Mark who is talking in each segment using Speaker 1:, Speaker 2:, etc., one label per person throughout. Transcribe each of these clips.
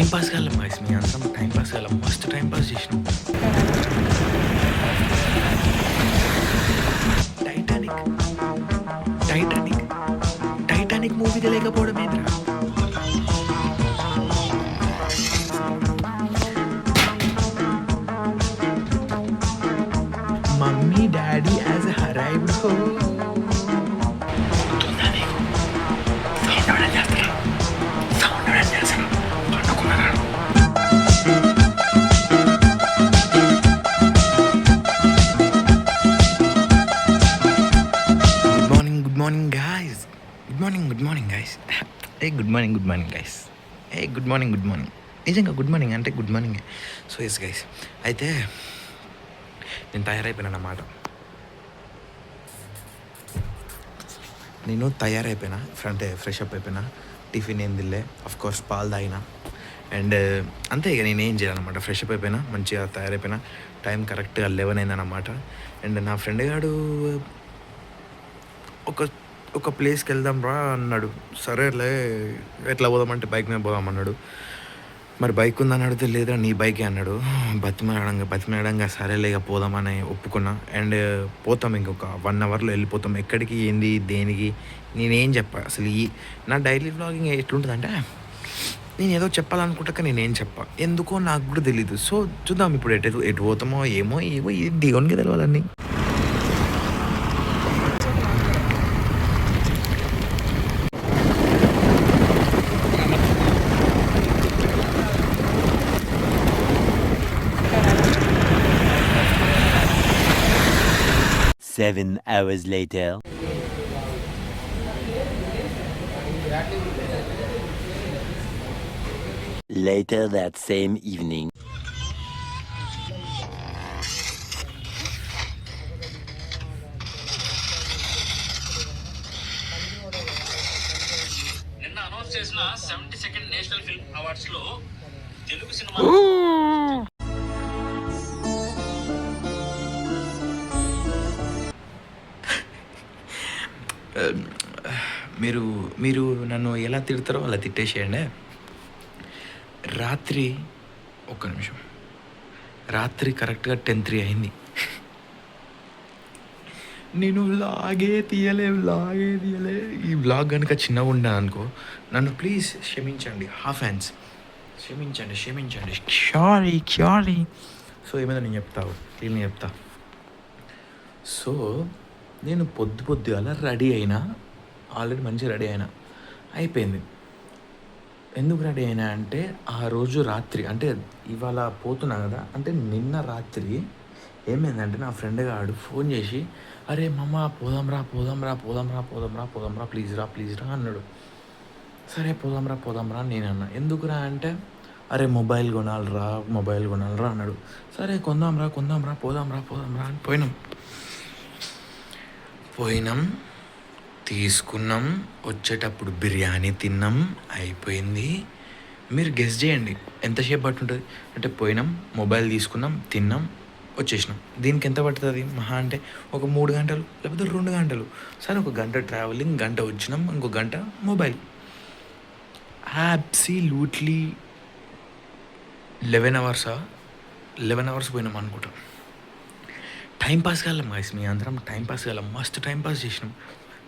Speaker 1: Time pass కాలం guys, మీ అందరం టైం పాస్ కాలం, మస్తు టైం పాస్ చేసినాం. టైటానిక్ టైటానిక్ టైటానిక్ మూవీ తెలియకపోవడం ఏంద్రా? Mummy daddy has arrived home. Good morning guys. Good morning. నిజంగా గుడ్ మార్నింగ్ అంటే good morning. So yes guys, అయితే నేను తయారైపోయినా అన్నమాట. నేను తయారైపోయినా, అంటే ఫ్రెష్ అప్ అయిపోయినా, టిఫిన్ ఏం తినలే, కోర్స్ పాలు తాగినా, అండ్ అంతే. ఇక నేను ఏం చేయాలన్నమాట, ఫ్రెష్ అప్ అయిపోయినా, మంచిగా తయారైపోయినా, టైం కరెక్ట్గా 11 అయిందన్నమాట. అండ్ నా ఫ్రెండ్ గాడు ఒక ప్లేస్కి వెళ్దాం రా అన్నాడు. సరేలే, ఎట్లా పోదామంటే బైక్ మీద పోదాం అన్నాడు. మరి బైక్ ఉందని అడిగితే లేదురా నీ బైకే అన్నాడు. బతిమలాడంగా సరేలే ఇక పోదామని ఒప్పుకున్నా. అండ్ పోతాం, ఇంకొక 1 అవర్లో వెళ్ళిపోతాం. ఎక్కడికి, ఏంది, దేనికి, నేనేం చెప్పా అసలు. నా డైలీ వ్లాగింగ్ ఎట్లుంటుందంటే, నేను ఏదో చెప్పాలనుకుంటాక నేనేం చెప్పా, ఎందుకో నాకు కూడా తెలీదు. సో చూద్దాం ఇప్పుడు ఎటు పోతామో ఏమో దేవునికి తెలవాలన్నీ.
Speaker 2: Seven hours later. Later that same evening.
Speaker 3: నిన్న అనౌన్స్ చేసిన 72nd నేషనల్ ఫిల్మ్ అవార్డ్స్ లో తెలుగు సినిమా
Speaker 1: మీరు నన్ను ఎలా తిడతారో అలా తిట్టేసేయండి. ఒక్క నిమిషం, రాత్రి కరెక్ట్గా 10:03 అయింది. నేను వ్లాగే తీయలే. ఈ వ్లాగ్ కనుక చిన్నగా ఉన్నాను అనుకో, నన్ను ప్లీజ్ క్షమించండి. హ్యాన్స్ క్షమించండి. సారీ. సో ఏమైనా నేను చెప్తా. సో నేను పొద్దుగాల రెడీ అయినా, ఆల్రెడీ మంచిగా రెడీ అయిపోయింది. ఎందుకు రెడీ అయినా అంటే, ఆ రోజు రాత్రి, అంటే ఇవాళ పోతున్నా కదా, అంటే నిన్న రాత్రి ఏమైందంటే, నా ఫ్రెండ్ గాడు ఫోన్ చేసి, అరే మామ పోదాంరా ప్లీజ్ రా అన్నాడు. సరే పోదాంరా నేను అన్నా. ఎందుకురా అంటే, అరే మొబైల్ కొనాలిరా అన్నాడు. సరే కొందాంరా పోదాంరా అని పోయినాం, తీసుకున్నాం. వచ్చేటప్పుడు బిర్యానీ తిన్నాం, అయిపోయింది. మీరు గెస్ చేయండి ఎంతసేపు పట్టుంటుంది అంటే, పోయినాం, మొబైల్ తీసుకున్నాం, తిన్నాం, వచ్చేసినాం. దీనికి ఎంత పడుతుంది? మహా అంటే ఒక 3 గంటలు లేకపోతే 2 గంటలు. సరే, 1 గంట ట్రావెలింగ్, గంట వచ్చినాం, ఇంకో గంట మొబైల్. అబ్సల్యూట్లీ 11 అవర్స్ పోయినాం అనుకుంటాం. టైం పాస్ కాలం గాయస్, మీ అందరం టైం పాస్ కాలం, మస్తు టైం పాస్ చేసినాం.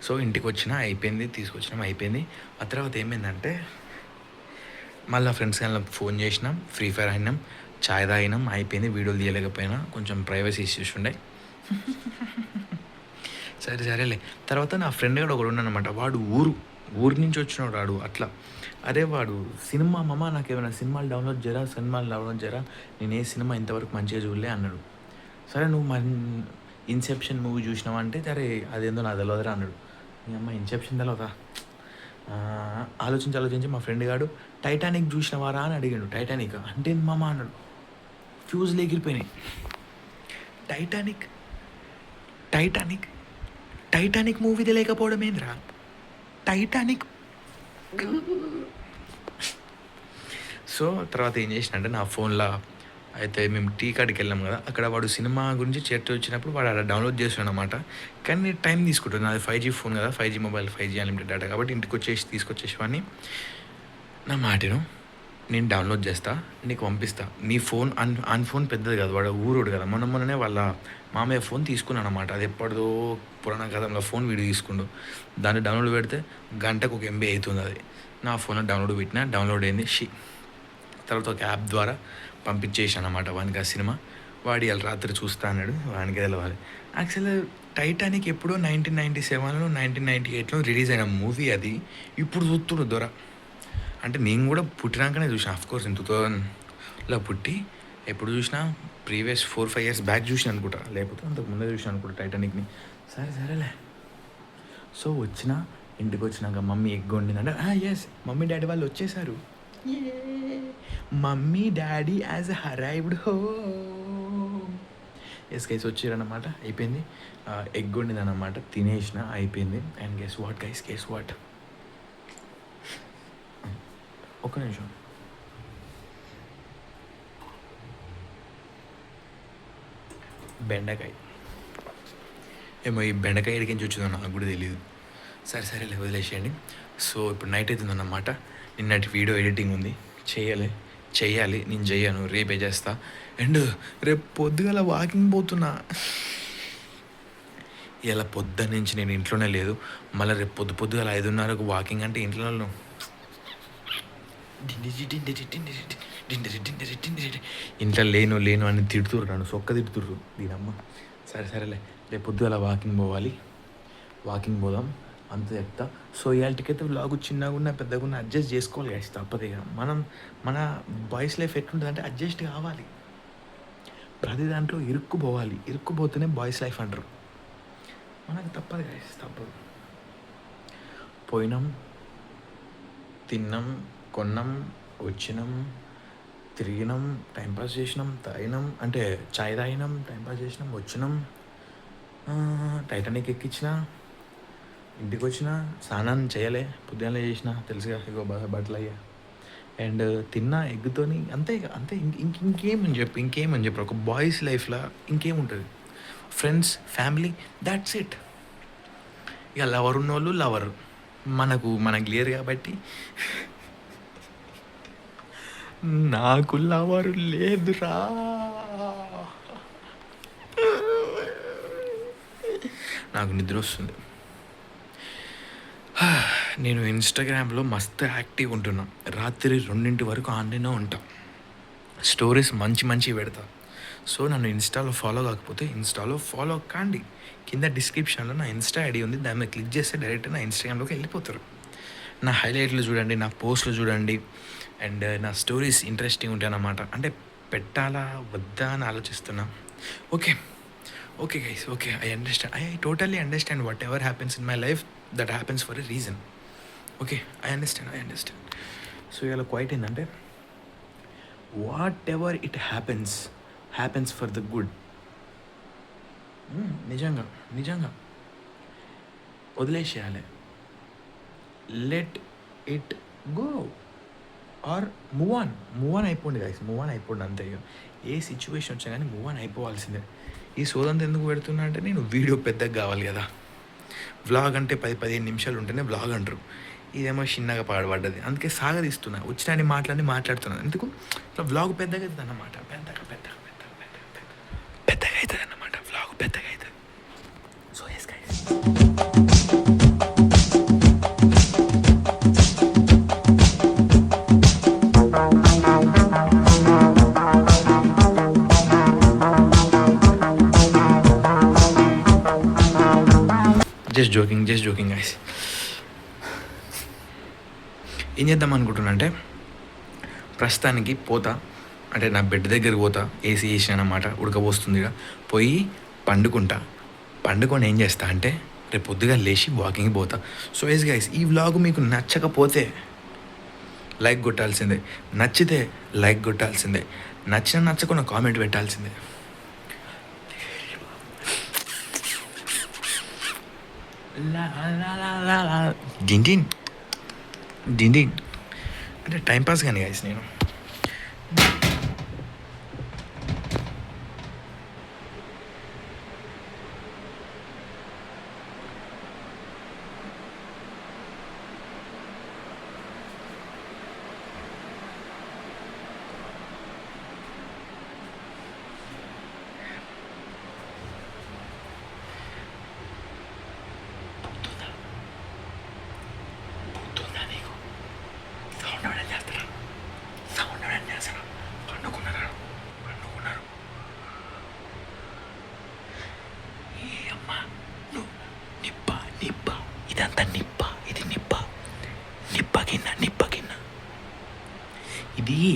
Speaker 1: సో ఇంటికి వచ్చినా అయిపోయింది, తీసుకొచ్చినాం అయిపోయింది. ఆ తర్వాత ఏమైందంటే, మళ్ళీ ఫ్రెండ్స్ కానీ ఫోన్ చేసినాం, ఫ్రీ ఫైర్ ఆడినాం, చాయ్ తాగినాం, అయిపోయింది. వీడియోలు తీయలేకపోయినా, కొంచెం ప్రైవసీ ఇష్యూస్ ఉండే. సరేలే. తర్వాత నా ఫ్రెండ్ కూడా ఒకడు ఉన్నానమాట. వాడు ఊరు నుంచి వచ్చినాడు వాడు. అట్లా, అరే వాడు సినిమా మామ, నాకు ఏమైనా సినిమాలు డౌన్లోడ్ చేయరా, నేను ఏ సినిమా ఇంతవరకు మంచిగా చూడలే అన్నాడు. సరే, నువ్వు ఇన్సెప్షన్ మూవీ చూసినావు అంటే, సరే అదేందో నాకు తెలియదురా అన్నాడు. మీ అమ్మ ఇన్సెప్షన్ తెలియదా? ఆలోచించి మా ఫ్రెండ్ గాడు టైటానిక్ చూసినవారా అని అడిగాడు. టైటానిక్ అంటే మామ అన్నాడు. ఫ్యూజ్లు ఎగిరిపోయినాయి. టైటానిక్ మూవీ తెలియకపోవడం ఏంద్రా? టైటానిక్. సో తర్వాత ఏం చేసిన అంటే, నా ఫోన్లో అయితే మేము టీ కాడికి వెళ్ళాం కదా, అక్కడ వాడు సినిమా గురించి చర్చ వచ్చినప్పుడు వాడు అలా డౌన్లోడ్ చేస్తాడు అనమాట. కానీ టైం తీసుకుంటుంది. నాది 5G ఫోన్ కదా, 5G mobile, 5G unlimited data, కాబట్టి ఇంటికి తీసుకొచ్చేసి వాడిని. నా మాటను నేను డౌన్లోడ్ చేస్తా, నీకు పంపిస్తా. నీ ఫోన్ ఆన్ ఫోన్ పెద్దది కాదు, వాడు ఊరోడు కదా. మొన్ననే వాళ్ళ మామయ్య ఫోన్ తీసుకున్నాను అనమాట. అది ఎప్పటిదో పురాణ కాలంలో ఫోన్ వీడియో తీసుకుండు. దాన్ని డౌన్లోడ్ పెడితే గంటకు 1 MB అవుతుంది. అది నా ఫోన్లో డౌన్లోడ్ పెట్టినా, డౌన్లోడ్ అయింది. తర్వాత ఒక యాప్ ద్వారా పంపించేసాను అనమాట వానికి ఆ సినిమా. వాడి వాళ్ళ రాత్రి చూస్తా అన్నాడు, వానికి తెలవాలి. యాక్చువల్గా టైటానిక్ ఎప్పుడో 1997లో 1998లో రిలీజ్ అయిన మూవీ అది. ఇప్పుడు చూస్తుడు దొర. అంటే నేను కూడా పుట్టినాకనే చూసాను. ఆఫ్కోర్స్ ఇన్ 2000లో పుట్టి ఎప్పుడు చూసినా ప్రీవియస్ 4-5 years బ్యాక్ చూసిన అనుకుంటా, లేకపోతే అంతకు ముందే చూసాను అనుకుంటా టైటానిక్ని. సరేలే. సో ఇంటికి వచ్చినాక మమ్మీ ఎగ్ వండిందంటే ఎస్, మమ్మీ డాడీ వాళ్ళు వచ్చేసారు. Mummy daddy has arrived home. Yes guys వచ్చారన్నమాట. అయిపోయింది. ఎగ్ వండిందన్నమాట, తినేసిన, అయిపోయింది. అండ్ గెస్ వాట్ ఒక్క నిమిషం. బెండకాయ ఏమో, ఈ బెండకాయ ఎడికి నుంచి వచ్చిందో నాకు కూడా తెలియదు. సరేలే వదిలేసేయండి. సో ఇప్పుడు నైట్ అవుతుందన్నమాట. నిన్నటి వీడియో ఎడిటింగ్ ఉంది, చేయాలి. నేను చేయను, రేపే చేస్తా. అండ్ రేపు పొద్దుగల వాకింగ్ పోతున్నా. ఇలా పొద్దున్న నుంచి నేను ఇంట్లోనే లేదు. మళ్ళీ రేపు పొద్దుగల 5:30కు వాకింగ్ అంటే ఇంట్లో ఇంట్లో లేను అని తిడుతుర్రు, నన్ను సొక్క తిడుతుర్రు దీనమ్మ. సరేలే, రేపు పొద్దుగల వాకింగ్ పోదాం అంత చెప్తా. సో ఇవాళకైతే వ్లాగ్ చిన్నగా ఉన్న పెద్దగా ఉన్న అడ్జస్ట్ చేసుకోవాలి కదా, తప్పదు ఇక. మన బాయ్స్ లైఫ్ ఎట్లుంటుంది అంటే అడ్జస్ట్ కావాలి. ప్రతి దాంట్లో ఇరుక్కుపోతేనే బాయ్స్ లైఫ్ అంటారు. మనకు తప్పదు కదా, తప్పదు. పోయినాం, తిన్నాం, కొన్నాం, వచ్చినాం, తిరిగినాం, టైంపాస్ చేసినాం, తాగినాం, అంటే చాయ్ తాగినాం, టైంపాస్ చేసినాం, వచ్చినాం, టైటానిక్ ఎక్కించిన, ఇంటికి వచ్చిన, స్నానం చేయలే, పొద్దున్నే చేసిన, తెలుసుగా, ఇగో బట్టలు అయ్యా. అండ్ తిన్న ఎగ్గుతోని, అంతే ఇంకేమని చెప్పి ఒక బాయ్స్ లైఫ్లో ఇంకేముంటుంది? Friends, family, that's it. ఇక లవర్ ఉన్నోళ్ళు లవర్, మనకు క్లియర్ కాబట్టి. నాకు లవరు లేదురా. నాకు నిద్ర వస్తుంది. నేను ఇన్స్టాగ్రామ్లో మస్తు యాక్టివ్ ఉంటున్నా. రాత్రి 2 వరకు ఆన్లైన్లో ఉంటా. స్టోరీస్ మంచి పెడతా. సో నన్ను ఇన్స్టాలో ఫాలో కాకపోతే ఇన్స్టాలో ఫాలో కాండి. కింద డిస్క్రిప్షన్లో నా ఇన్స్టా ఐడి ఉంది, దాని మీద క్లిక్ చేస్తే డైరెక్ట్ నా ఇన్స్టాగ్రామ్లోకి వెళ్ళిపోతారు. నా హైలైట్లు చూడండి, నా పోస్టులు చూడండి. అండ్ నా స్టోరీస్ ఇంట్రెస్టింగ్ ఉంటాయి అన్నమాట. అంటే పెట్టాలా వద్దా అని ఆలోచిస్తున్నా. Okay guys, okay, I totally understand whatever happens in my life, that happens for a reason. Okay, I understand. So ఇలా క్వైట్ ఏంటంటే, whatever it happens for the good. నిజంగా వదిలేసేయాలి. Let it go or move on అయిపోండి guys, move on అయిపోండి అంతే. ఏ situation వచ్చా కానీ move on అయిపోవాల్సిందే. ఈ సోదంతా ఎందుకు పెడుతున్నా అంటే, నేను వీడియో పెద్దగా కావాలి కదా. వ్లాగ్ అంటే 10-15 నిమిషాలు ఉంటేనే వ్లాగ్ అంటారు. ఇదేమో చిన్నగా పాడబడ్డది, అందుకే సాగదీస్తున్నా, వచ్చిన మాట్లాడుతున్నాను. ఎందుకు ఇట్లా వ్లాగ్ పెద్దగా అవుతుంది అన్నమాట. పెద్దగా అవుతుంది అన్నమాట, వ్లాగ్ పెద్దగా అవుతుంది. So yes guys, just joking guys. ఏం చేద్దాం అనుకుంటున్నా అంటే, ప్రస్తుతానికి పోతా, అంటే నా బెడ్ దగ్గరికి పోతా, ఏసీ వేసిన అన్నమాట, ఉడకపోస్తుంది. పోయి పండుకొని ఏం చేస్తా అంటే, రేపు పొద్దుగా లేచి వాకింగ్ పోతా. సో ఎస్ గైస్, ఈ వ్లాగ్ మీకు నచ్చకపోతే లైక్ కొట్టాల్సిందే, నచ్చితే లైక్ కొట్టాల్సిందే, నచ్చకుండా కామెంట్ పెట్టాల్సిందే. డిండిన్ అంటే టైంపాస్ కానీ గైస్. నేను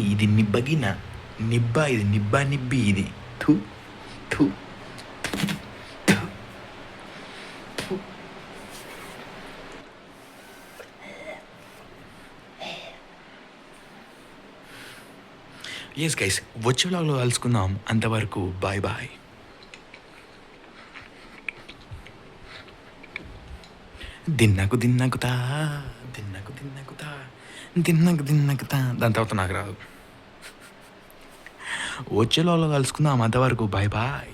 Speaker 1: ఇది నిబ్బగిన నిబ్బ ఇది నిబ్బ నిబ్బి ఇది థు థు ఎస్ గైస్ వచ్చే వ్లాగ్లో కలుసుకుందాం. అంతవరకు బాయ్ బాయ్. దిన్నకు దిన్నకుతా దిన్నకు దిన్నకుతా దిన్నకు దిన్నకుతా దాని తర్వాత నాకు రాదు. వచ్చే వ్లాగ్లో కలుసుకుందాం. అంతవరకు బాయ్ బాయ్.